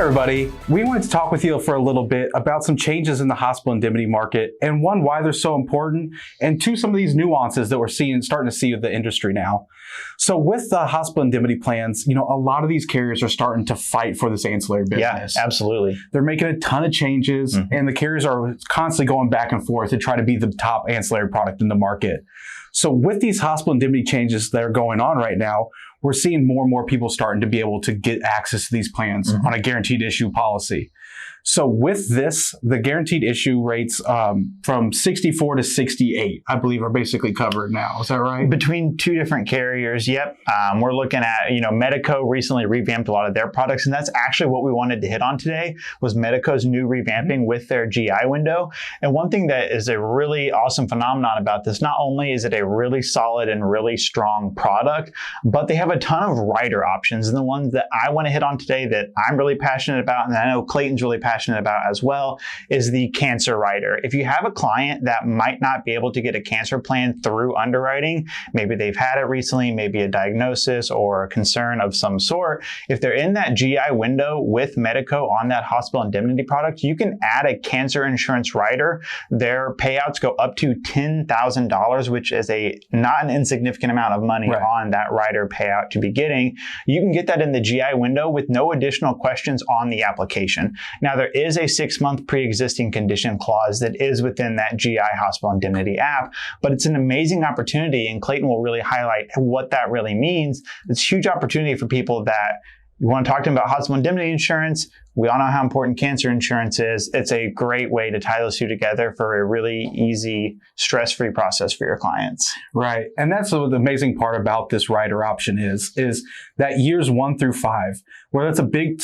everybody, we wanted to talk with you for a little bit about some changes in the hospital indemnity market, and one, why they're so important, and two, some of these nuances that we're starting to see with the industry now. So with the hospital indemnity plans, a lot of these carriers are starting to fight for this ancillary business. Yeah, absolutely. They're making a ton of changes, and the carriers are constantly going back and forth to try to be the top ancillary product in the market. So with these hospital indemnity changes that are going on right now, we're seeing more and more people starting to be able to get access to these plans on a guaranteed issue policy. So with this, the guaranteed issue rates from 64 to 68, I believe, are basically covered now. Is that right? Between two different carriers, yep. We're looking at, Medico recently revamped a lot of their products, and that's actually what we wanted to hit on today, was Medico's new revamping with their GI window. And one thing that is a really awesome phenomenon about this, not only is it a really solid and really strong product, but they have a ton of rider options. And the ones that I want to hit on today that I'm really passionate about, and I know Clayton's really passionate about as well, is the cancer rider. If you have a client that might not be able to get a cancer plan through underwriting, maybe they've had it recently, maybe a diagnosis or a concern of some sort, if they're in that GI window with Medico on that hospital indemnity product, you can add a cancer insurance rider. Their payouts go up to $10,000, which is not an insignificant amount of money on that rider payout to be getting. You can get that in the GI window with no additional questions on the application. Now, there is a 6-month pre-existing condition clause that is within that GI hospital indemnity app, but it's an amazing opportunity, and Clayton will really highlight what that really means. It's a huge opportunity for people that you want to talk to them about hospital indemnity insurance. We all know how important cancer insurance is. It's a great way to tie those two together for a really easy, stress-free process for your clients. Right. And that's the amazing part about this rider option is that years 1 through 5, where that's a big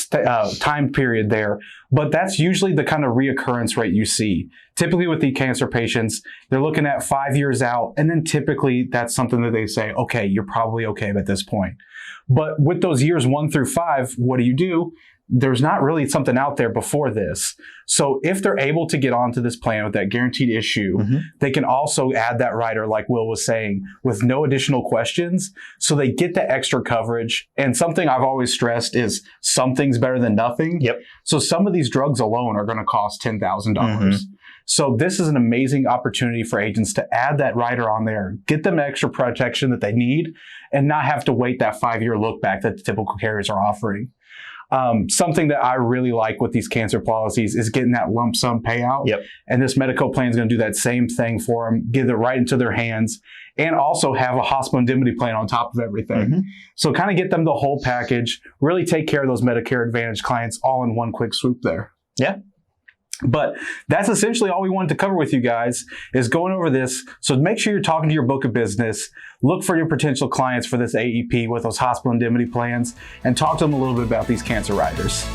time period there, but that's usually the kind of reoccurrence rate you see. Typically with the cancer patients, they're looking at 5 years out, and then typically that's something that they say, okay, you're probably okay at this point. But with those years 1 through 5, what do? There's not really something out there before this. So if they're able to get onto this plan with that guaranteed issue, they can also add that rider, like Will was saying, with no additional questions. So they get the extra coverage. And something I've always stressed is something's better than nothing. Yep. So some of these drugs alone are going to cost $10,000. So this is an amazing opportunity for agents to add that rider on there, get them extra protection that they need, and not have to wait that 5-year look back that the typical carriers are offering. Something that I really like with these cancer policies is getting that lump sum payout. Yep. And this Medico plan is going to do that same thing for them, get it right into their hands, and also have a hospital indemnity plan on top of everything. So kind of get them the whole package, really take care of those Medicare Advantage clients all in one quick swoop there. Yeah. But that's essentially all we wanted to cover with you guys, is going over this. So make sure you're talking to your book of business, look for your potential clients for this AEP with those hospital indemnity plans, and talk to them a little bit about these cancer riders.